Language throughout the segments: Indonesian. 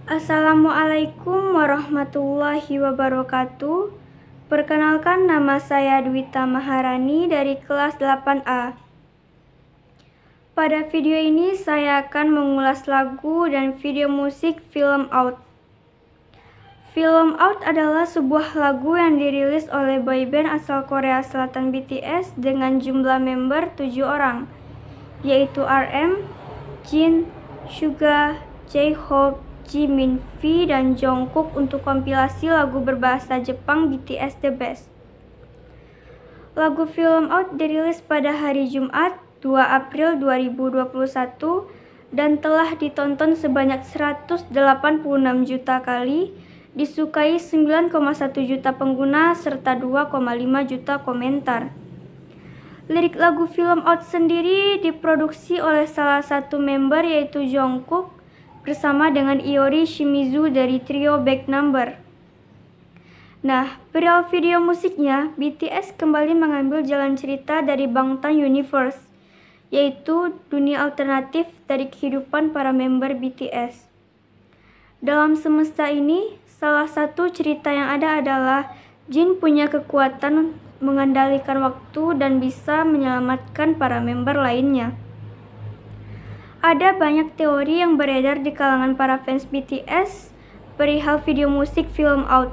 Assalamualaikum warahmatullahi wabarakatuh. Perkenalkan, nama saya Dwita Maharani dari kelas 8A. Pada video ini saya akan mengulas lagu dan video musik Film Out. Film Out adalah sebuah lagu yang dirilis oleh boyband asal Korea Selatan BTS dengan jumlah member 7 orang, yaitu RM, Jin, Suga, J-Hope, Jimin, V, dan Jungkook untuk kompilasi lagu berbahasa Jepang BTS The Best. Lagu Film Out dirilis pada hari Jumat 2 April 2021 dan telah ditonton sebanyak 186 juta kali, disukai 9,1 juta pengguna, serta 2,5 juta komentar. Lirik lagu Film Out sendiri diproduksi oleh salah satu member yaitu Jungkook bersama dengan Iori Shimizu dari trio Back Number. Nah, perihal video musiknya, BTS kembali mengambil jalan cerita dari Bangtan Universe, yaitu dunia alternatif dari kehidupan para member BTS. Dalam semesta ini, salah satu cerita yang ada adalah Jin punya kekuatan mengendalikan waktu dan bisa menyelamatkan para member lainnya. Ada banyak teori yang beredar di kalangan para fans BTS perihal video musik Film Out,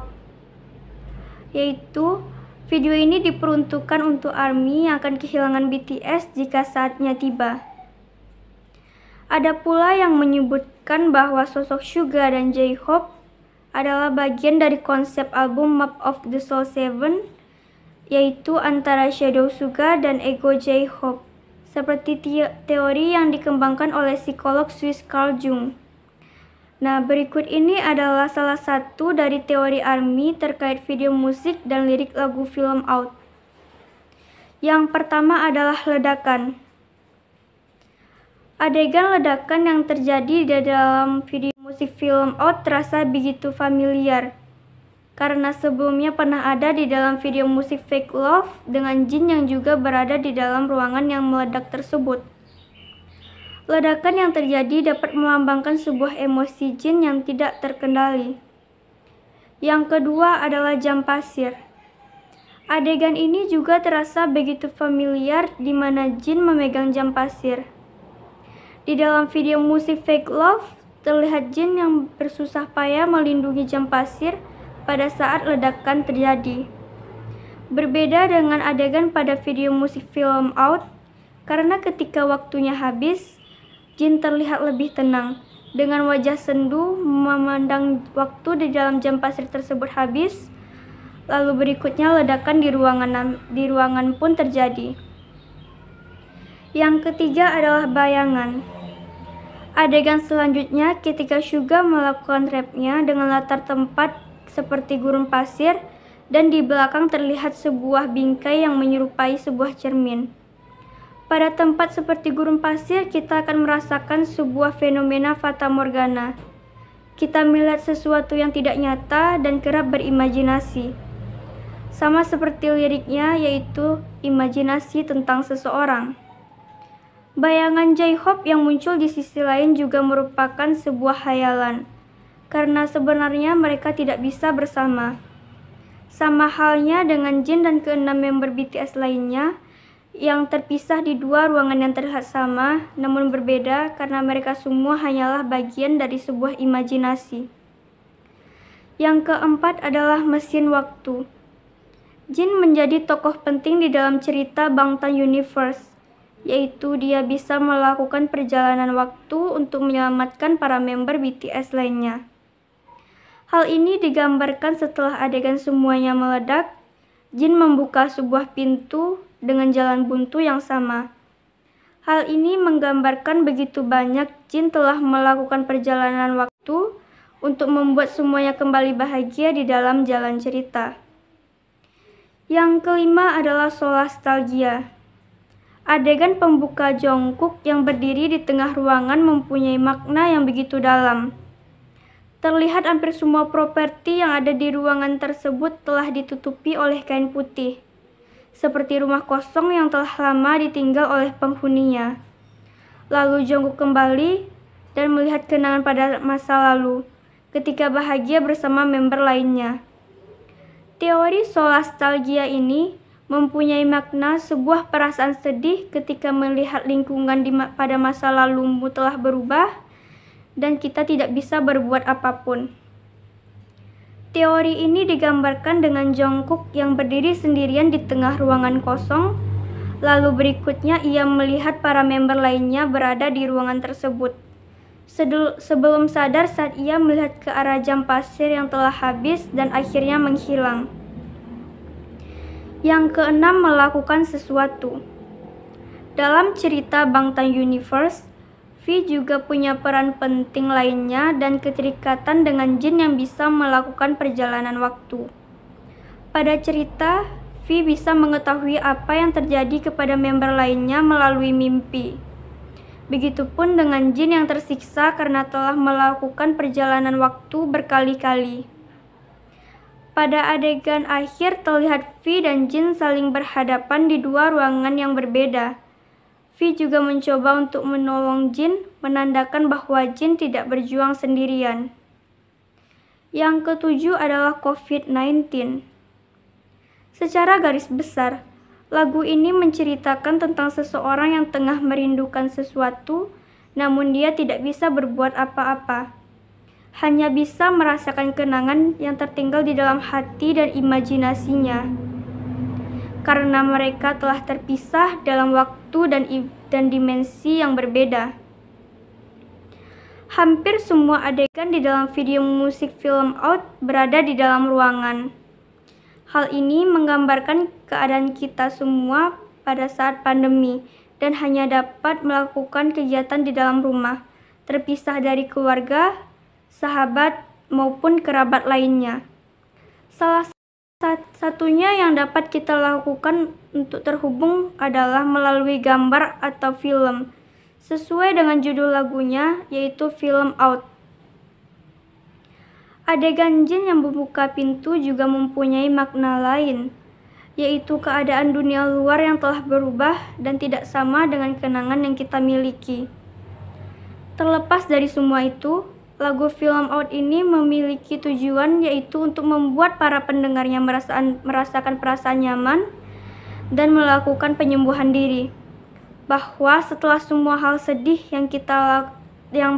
yaitu video ini diperuntukkan untuk ARMY yang akan kehilangan BTS jika saatnya tiba. Ada pula yang menyebutkan bahwa sosok Suga dan J-Hope adalah bagian dari konsep album Map of the Soul 7, yaitu antara Shadow Suga dan Ego J-Hope, seperti teori yang dikembangkan oleh psikolog Swiss Carl Jung. Nah, berikut ini adalah salah satu dari teori ARMY terkait video musik dan lirik lagu Film Out. Yang pertama adalah ledakan. Adegan ledakan yang terjadi di dalam video musik Film Out terasa begitu familiar, karena sebelumnya pernah ada di dalam video musik Fake Love dengan Jin yang juga berada di dalam ruangan yang meledak tersebut. Ledakan yang terjadi dapat melambangkan sebuah emosi Jin yang tidak terkendali. Yang kedua adalah jam pasir. Adegan ini juga terasa begitu familiar di mana Jin memegang jam pasir. Di dalam video musik Fake Love, terlihat Jin yang bersusah payah melindungi jam pasir pada saat ledakan terjadi. Berbeda dengan adegan pada video musik Film Out, karena ketika waktunya habis, Jin terlihat lebih tenang, dengan wajah sendu memandang waktu di dalam jam pasir tersebut habis. Lalu berikutnya ledakan di ruangan pun terjadi. Yang ketiga adalah bayangan. Adegan selanjutnya ketika Suga melakukan rapnya dengan latar tempat seperti gurun pasir, dan di belakang terlihat sebuah bingkai yang menyerupai sebuah cermin. Pada tempat seperti gurun pasir, kita akan merasakan sebuah fenomena fata morgana. Kita melihat sesuatu yang tidak nyata dan kerap berimajinasi. Sama seperti liriknya, yaitu imajinasi tentang seseorang. Bayangan J-Hope yang muncul di sisi lain juga merupakan sebuah hayalan, karena sebenarnya mereka tidak bisa bersama. Sama halnya dengan Jin dan keenam member BTS lainnya yang terpisah di dua ruangan yang terlihat sama namun berbeda karena mereka semua hanyalah bagian dari sebuah imajinasi. Yang keempat adalah mesin waktu. Jin menjadi tokoh penting di dalam cerita Bangtan Universe, yaitu dia bisa melakukan perjalanan waktu untuk menyelamatkan para member BTS lainnya. Hal ini digambarkan setelah adegan semuanya meledak, Jin membuka sebuah pintu dengan jalan buntu yang sama. Hal ini menggambarkan begitu banyak Jin telah melakukan perjalanan waktu untuk membuat semuanya kembali bahagia di dalam jalan cerita. Yang kelima adalah solastalgia. Adegan pembuka Jungkook yang berdiri di tengah ruangan mempunyai makna yang begitu dalam. Terlihat hampir semua properti yang ada di ruangan tersebut telah ditutupi oleh kain putih, seperti rumah kosong yang telah lama ditinggal oleh penghuninya. Lalu Jungkook kembali dan melihat kenangan pada masa lalu, ketika bahagia bersama member lainnya. Teori solastalgia ini mempunyai makna sebuah perasaan sedih ketika melihat lingkungan pada masa lalumu telah berubah dan kita tidak bisa berbuat apapun. Teori ini digambarkan dengan Jungkook yang berdiri sendirian di tengah ruangan kosong, lalu berikutnya ia melihat para member lainnya berada di ruangan tersebut. Sebelum sadar saat ia melihat ke arah jam pasir yang telah habis dan akhirnya menghilang. Yang keenam, melakukan sesuatu. Dalam cerita Bangtan Universe, V juga punya peran penting lainnya dan keterikatan dengan jin yang bisa melakukan perjalanan waktu. Pada cerita, V bisa mengetahui apa yang terjadi kepada member lainnya melalui mimpi. Begitupun dengan jin yang tersiksa karena telah melakukan perjalanan waktu berkali-kali. Pada adegan akhir terlihat V dan jin saling berhadapan di dua ruangan yang berbeda. V juga mencoba untuk menolong jin, menandakan bahwa jin tidak berjuang sendirian. Yang ketujuh adalah COVID-19. Secara garis besar, lagu ini menceritakan tentang seseorang yang tengah merindukan sesuatu, namun dia tidak bisa berbuat apa-apa. Hanya bisa merasakan kenangan yang tertinggal di dalam hati dan imajinasinya. Karena mereka telah terpisah dalam waktu dan dimensi yang berbeda. Hampir semua adegan di dalam video musik film Out berada di dalam ruangan. Hal ini menggambarkan keadaan kita semua pada saat pandemi dan hanya dapat melakukan kegiatan di dalam rumah, terpisah dari keluarga, sahabat, maupun kerabat lainnya. Salah satunya yang dapat kita lakukan untuk terhubung adalah melalui gambar atau film, sesuai dengan judul lagunya, yaitu film Out. Adegan jin yang membuka pintu juga mempunyai makna lain, yaitu keadaan dunia luar yang telah berubah dan tidak sama dengan kenangan yang kita miliki. Terlepas dari semua itu, lagu film Out ini memiliki tujuan, yaitu untuk membuat para pendengarnya merasakan perasaan nyaman dan melakukan penyembuhan diri. Bahwa setelah semua hal sedih yang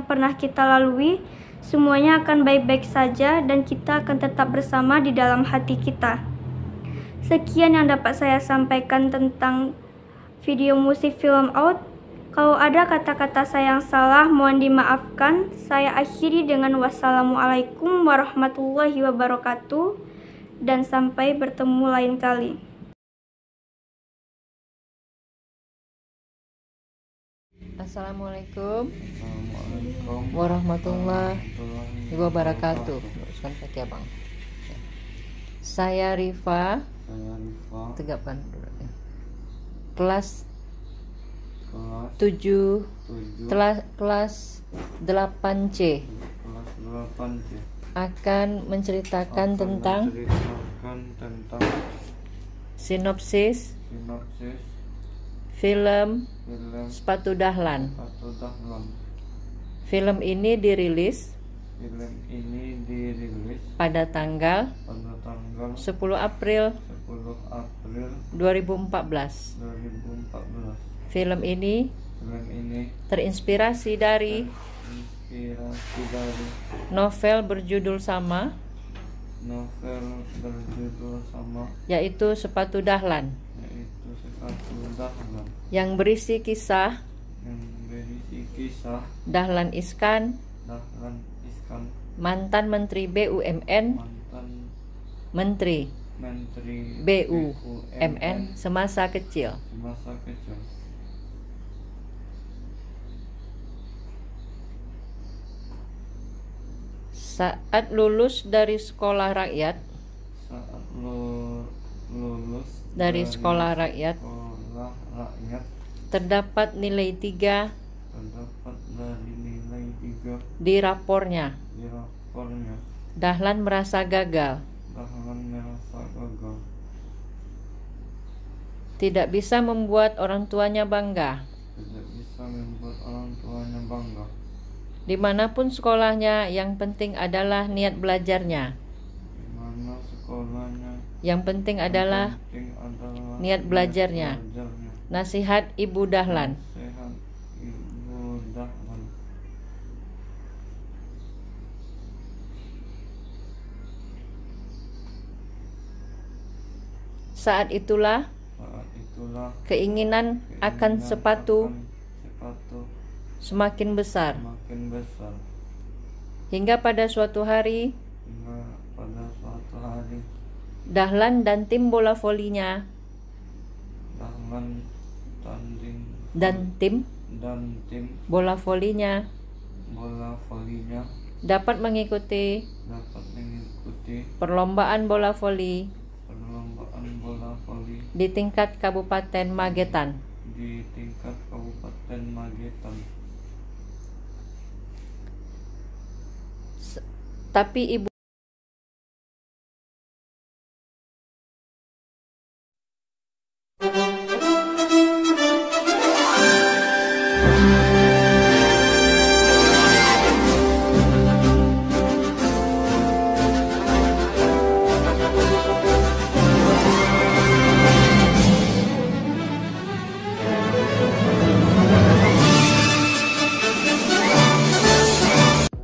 pernah kita lalui, semuanya akan baik-baik saja dan kita akan tetap bersama di dalam hati kita. Sekian yang dapat saya sampaikan tentang video musik film Out. Kalau ada kata-kata saya yang salah, mohon dimaafkan. Saya akhiri dengan wassalamualaikum warahmatullahi wabarakatuh dan sampai bertemu lain kali. Assalamualaikum warahmatullahi wabarakatuh. Teruskan pakai abang. Saya Rifa. Tegapkan dulu. Kelas 7 kelas 8C akan menceritakan tentang sinopsis film Sepatu Dahlan. Film ini dirilis pada tanggal 10 April 2014. Film ini terinspirasi dari novel berjudul sama, yaitu Sepatu Dahlan, yang berisi kisah Dahlan Iskan, mantan Menteri BUMN semasa kecil. Saat lulus dari sekolah rakyat, terdapat nilai 3 di rapornya. Dahlan merasa gagal. Tidak bisa membuat orang tuanya bangga. Dimanapun sekolahnya, yang penting adalah niat belajarnya. Dimana sekolahnya, Yang penting adalah niat belajarnya. Nasihat Ibu Dahlan. Sehat Ibu Dahlan. Saat itulah keinginan akan sepatu semakin besar. Hingga pada suatu hari, Dahlan dan tim bola volinya dan tim bola volinya dapat mengikuti perlombaan bola voli di tingkat Kabupaten Magetan. Tapi Ibu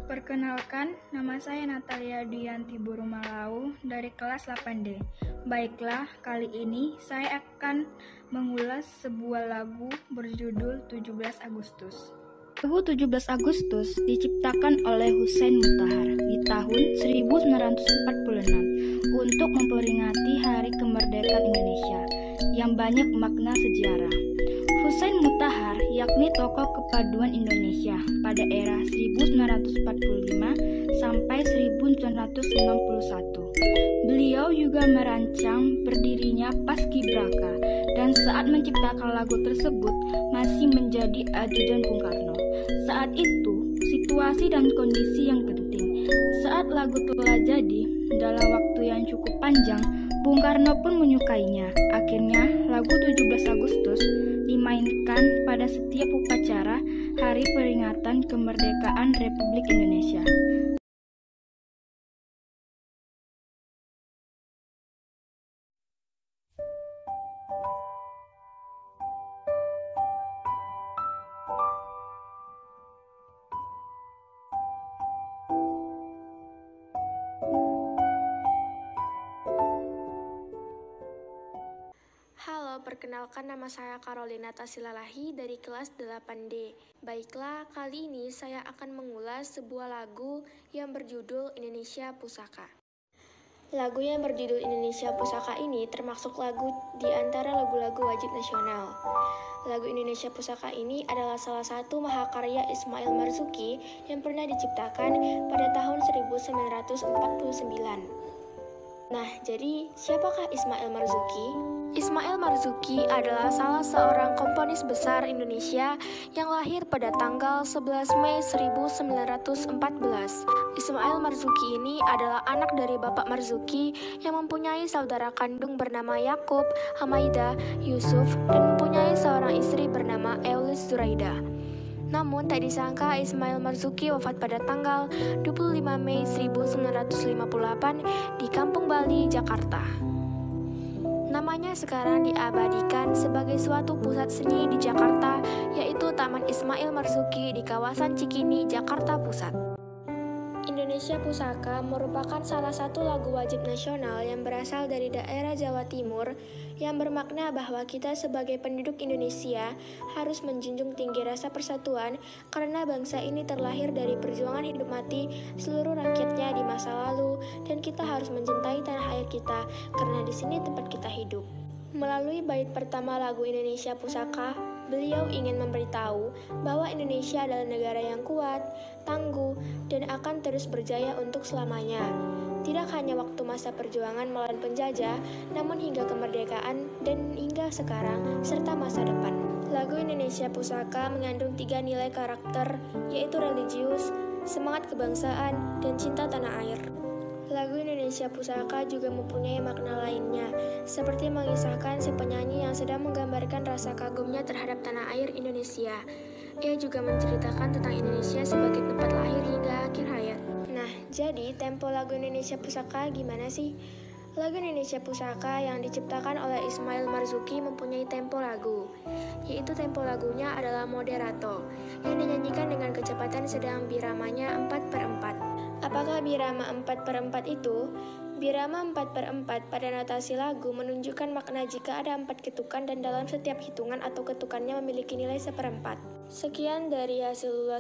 Perkenalkan, nama saya Natalia Dianti Burumalau dari kelas 8D. Baiklah, kali ini saya akan mengulas sebuah lagu berjudul 17 Agustus. Lagu 17 Agustus diciptakan oleh Hussein Mutahar di tahun 1946 untuk memperingati Hari Kemerdekaan Indonesia yang banyak makna sejarah. Hussein Mutahar yakni tokoh kepaduan Indonesia pada era 1945 sampai 1961. Beliau juga merancang berdirinya Paskibraka dan saat menciptakan lagu tersebut masih menjadi ajudan Bung Karno. Saat itu, situasi dan kondisi yang penting. Saat lagu telah jadi, dalam waktu yang cukup panjang, Bung Karno pun menyukainya. Akhirnya, lagu 17 Agustus dimainkan pada setiap upacara Hari Peringatan Kemerdekaan Republik Indonesia. Halo, perkenalkan nama saya Carolina Tasilalahi dari kelas 8D. Baiklah, kali ini saya akan mengulas sebuah lagu yang berjudul Indonesia Pusaka. Lagu yang berjudul Indonesia Pusaka ini termasuk lagu di antara lagu-lagu wajib nasional. Lagu Indonesia Pusaka ini adalah salah satu mahakarya Ismail Marzuki yang pernah diciptakan pada tahun 1949. Nah, jadi siapakah Ismail Marzuki? Ismail Marzuki adalah salah seorang komponis besar Indonesia yang lahir pada tanggal 11 Mei 1914. Ismail Marzuki ini adalah anak dari Bapak Marzuki yang mempunyai saudara kandung bernama Yakub, Hamaidah, Yusuf, dan mempunyai seorang istri bernama Eulis Zuraida. Namun tak disangka Ismail Marzuki wafat pada tanggal 25 Mei 1958 di Kampung Bali, Jakarta. Namanya sekarang diabadikan sebagai suatu pusat seni di Jakarta, yaitu Taman Ismail Marzuki di kawasan Cikini, Jakarta Pusat. Indonesia Pusaka merupakan salah satu lagu wajib nasional yang berasal dari daerah Jawa Timur yang bermakna bahwa kita sebagai penduduk Indonesia harus menjunjung tinggi rasa persatuan karena bangsa ini terlahir dari perjuangan hidup mati seluruh rakyatnya di masa lalu dan kita harus mencintai tanah air kita karena di sini tempat kita hidup. Melalui bait pertama lagu Indonesia Pusaka, beliau ingin memberitahu bahwa Indonesia adalah negara yang kuat, tangguh, dan akan terus berjaya untuk selamanya. Tidak hanya waktu masa perjuangan melawan penjajah, namun hingga kemerdekaan dan hingga sekarang, serta masa depan. Lagu Indonesia Pusaka mengandung 3 nilai karakter, yaitu religius, semangat kebangsaan, dan cinta tanah air. Lagu Indonesia Pusaka juga mempunyai makna lainnya, seperti mengisahkan si penyanyi yang sedang menggambarkan rasa kagumnya terhadap tanah air Indonesia. Ia juga menceritakan tentang Indonesia sebagai tempat lahir hingga akhir hayat. Nah, jadi tempo lagu Indonesia Pusaka gimana sih? Lagu Indonesia Pusaka yang diciptakan oleh Ismail Marzuki mempunyai tempo lagu, yaitu tempo lagunya adalah moderato, yang dinyanyikan dengan kecepatan sedang biramanya 4/4. Apakah birama 4/4 itu? Birama 4/4 pada notasi lagu menunjukkan makna jika ada 4 ketukan dan dalam setiap hitungan atau ketukannya memiliki nilai 1/4. Sekian dari hasil